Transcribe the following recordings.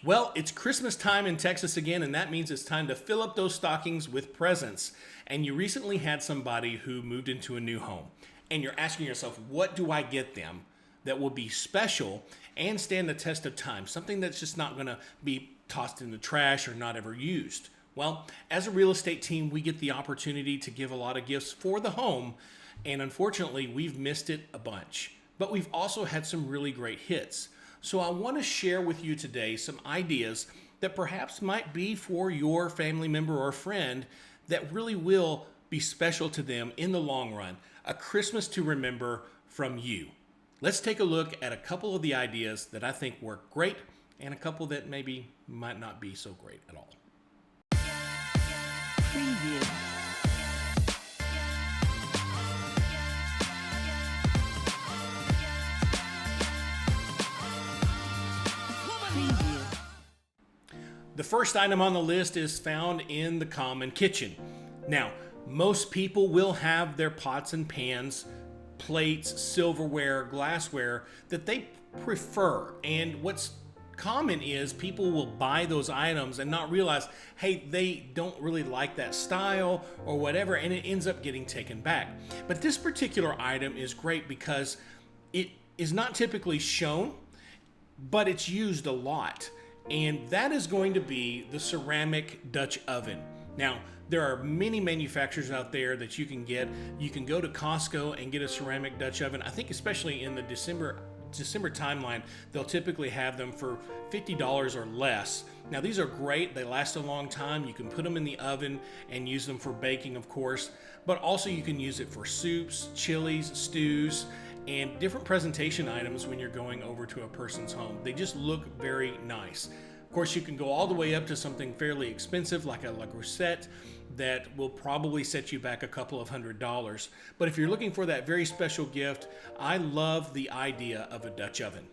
Well, it's Christmas time in Texas again, and that means it's time to fill up those stockings with presents. And you recently had somebody who moved into a new home, and you're asking yourself, what do I get them that will be special and stand the test of time? Something that's just not going to be tossed in the trash or not ever used. Well, as a real estate team, we get the opportunity to give a lot of gifts for the home, and unfortunately, we've missed it a bunch. But we've also had some really great hits. So I want to share with you today some ideas that perhaps might be for your family member or friend that really will be special to them in the long run. A Christmas to remember from you. Let's take a look at a couple of the ideas that I think work great and a couple that maybe might not be so great at all. Preview. The first item on the list is found in the common kitchen. Now, most people will have their pots and pans, plates, silverware, glassware that they prefer. And what's common is people will buy those items and not realize, hey, they don't really like that style or whatever, and it ends up getting taken back. But this particular item is great because it is not typically shown, but it's used a lot. And that is going to be the ceramic Dutch oven. Now, there are many manufacturers out there that you can get. You can go to Costco and get a ceramic Dutch oven. I think especially in the December timeline, they'll typically have them for $50 or less. Now, these are great. They last a long time. You can put them in the oven and use them for baking, of course, but also you can use it for soups, chilies, stews, and different presentation items when you're going over to a person's home. They just look very nice. Of course, you can go all the way up to something fairly expensive like a La Groussette that will probably set you back a couple of $100s. But if you're looking for that very special gift, I love the idea of a Dutch oven.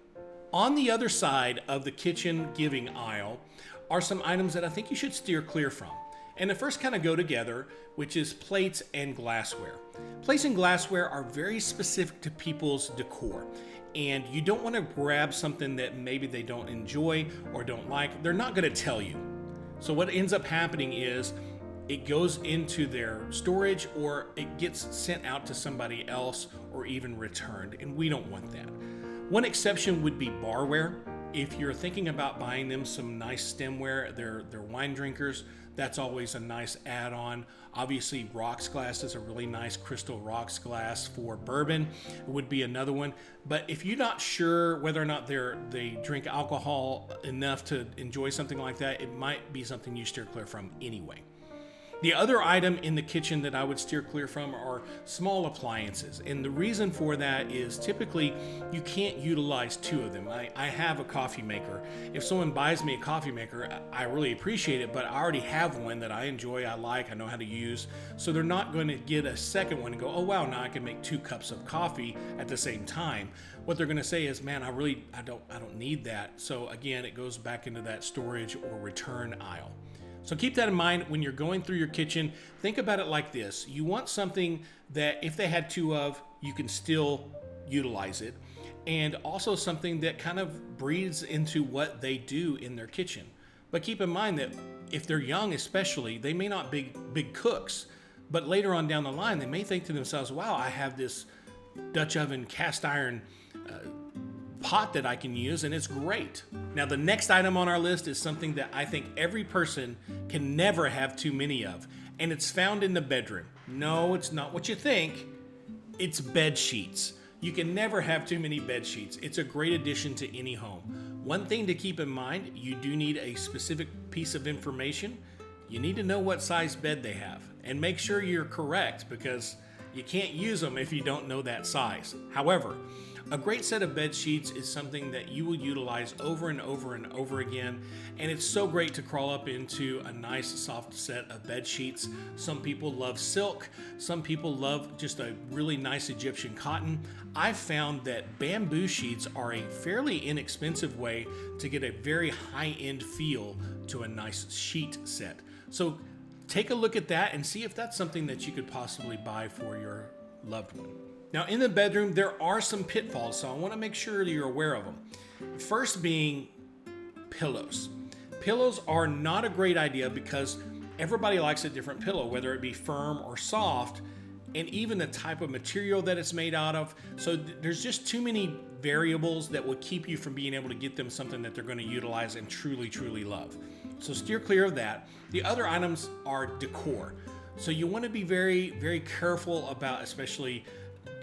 On the other side of the kitchen giving aisle are some items that I think you should steer clear from. And the first kind of go together, which is plates and glassware. Plates and glassware are very specific to people's decor. And you don't want to grab something that maybe they don't enjoy or don't like. They're not going to tell you. So what ends up happening is it goes into their storage or it gets sent out to somebody else or even returned. And we don't want that. One exception would be barware. If you're thinking about buying them some nice stemware, they're wine drinkers, that's always a nice add-on. Obviously, rocks glass is a really nice crystal rocks glass for bourbon. It would be another one. But if you're not sure whether or not they drink alcohol enough to enjoy something like that, it might be something you steer clear from anyway. The other item in the kitchen that I would steer clear from are small appliances. And the reason for that is typically you can't utilize two of them. I have a coffee maker. If someone buys me a coffee maker, I really appreciate it, but I already have one that I enjoy, I like, I know how to use. So they're not going to get a second one and go, oh wow, now I can make 2 cups of coffee at the same time. What they're going to say is, man, I don't need that. So again, it goes back into that storage or return aisle. So keep that in mind when you're going through your kitchen. Think about it like this. You want something that if they had 2 of, you can still utilize it. And also something that kind of breathes into what they do in their kitchen. But keep in mind that if they're young especially, they may not be big cooks. But later on down the line, they may think to themselves, wow, I have this Dutch oven cast iron pot that I can use, and it's great. Now, the next item on our list is something that I think every person can never have too many of, and it's found in the bedroom. No, it's not what you think. It's bed sheets. You can never have too many bed sheets. It's a great addition to any home. One thing to keep in mind, you do need a specific piece of information. You need to know what size bed they have, and make sure you're correct because you can't use them if you don't know that size. However, a great set of bed sheets is something that you will utilize over and over and over again, and it's so great to crawl up into a nice soft set of bed sheets. Some people love silk, some people love just a really nice Egyptian cotton. I've found that bamboo sheets are a fairly inexpensive way to get a very high-end feel to a nice sheet set. So take a look at that and see if that's something that you could possibly buy for your loved one. Now, in the bedroom, there are some pitfalls, so I want to make sure that you're aware of them. First being pillows. Pillows are not a great idea because everybody likes a different pillow, whether it be firm or soft, and even the type of material that it's made out of. So there's just too many variables that will keep you from being able to get them something that they're going to utilize and truly, truly love. So steer clear of that. The other items are decor. So you want to be very, very careful about especially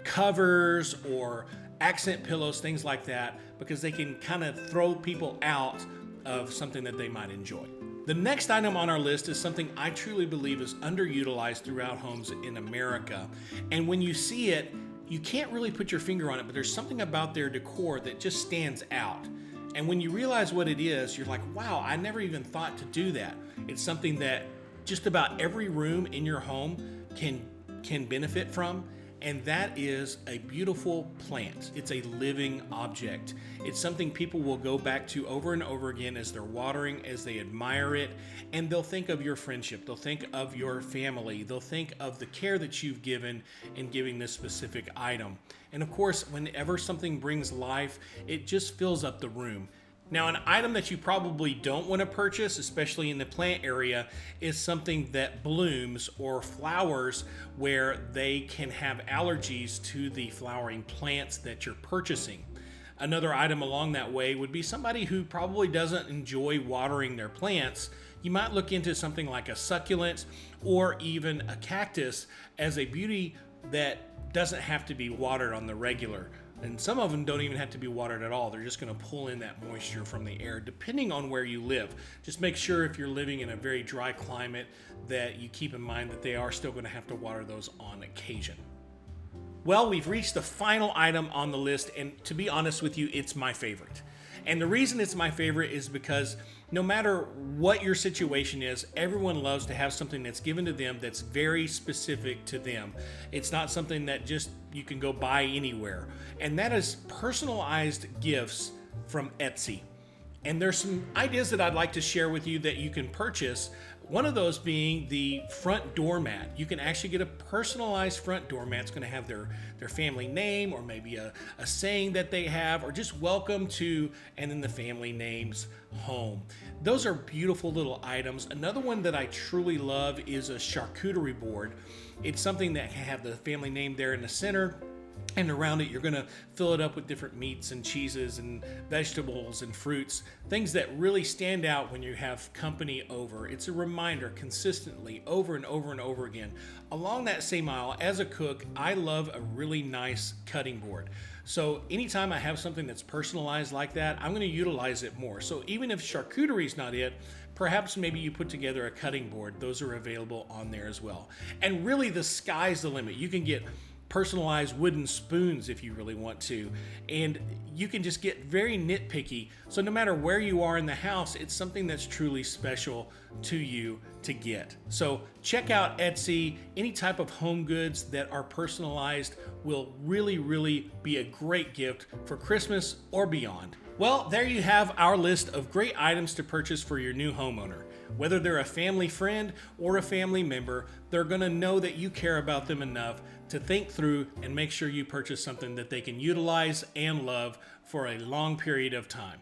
covers or accent pillows, things like that, because they can kind of throw people out of something that they might enjoy. The next item on our list is something I truly believe is underutilized throughout homes in America. And when you see it, you can't really put your finger on it, but there's something about their decor that just stands out. And when you realize what it is, you're like, wow, I never even thought to do that. It's something that just about every room in your home can benefit from. And that is a beautiful plant. It's a living object. It's something people will go back to over and over again as they're watering, as they admire it, and they'll think of your friendship. They'll think of your family. They'll think of the care that you've given in giving this specific item. And of course, whenever something brings life, it just fills up the room. Now, an item that you probably don't want to purchase, especially in the plant area, is something that blooms or flowers where they can have allergies to the flowering plants that you're purchasing. Another item along that way would be somebody who probably doesn't enjoy watering their plants. You might look into something like a succulent or even a cactus as a beauty that doesn't have to be watered on the regular. And some of them don't even have to be watered at all. They're just going to pull in that moisture from the air, depending on where you live. Just make sure if you're living in a very dry climate that you keep in mind that they are still going to have to water those on occasion. Well, we've reached the final item on the list, and to be honest with you, it's my favorite. And the reason it's my favorite is because no matter what your situation is, everyone loves to have something that's given to them that's very specific to them. It's not something that just you can go buy anywhere. And that is personalized gifts from Etsy. And there's some ideas that I'd like to share with you that you can purchase. One of those being the front doormat. You can actually get a personalized front doormat. It's going to have their family name or maybe a saying that they have, or just welcome to, and then the family name's home. Those are beautiful little items. Another one that I truly love is a charcuterie board. It's something that can have the family name there in the center. And around it, you're going to fill it up with different meats and cheeses and vegetables and fruits, things that really stand out when you have company over. It's a reminder consistently over and over and over again. Along that same aisle, as a cook, I love a really nice cutting board. So anytime I have something that's personalized like that, I'm going to utilize it more. So even if charcuterie is not it, perhaps maybe you put together a cutting board. Those are available on there as well. And really, the sky's the limit. You can get personalized wooden spoons if you really want to, and you can just get very nitpicky. So no matter where you are in the house, it's something that's truly special to you to get. So check out Etsy. Any type of home goods that are personalized will really be a great gift for Christmas or beyond. Well, there you have our list of great items to purchase for your new homeowner. Whether they're a family friend or a family member, they're going to know that you care about them enough to think through and make sure you purchase something that they can utilize and love for a long period of time.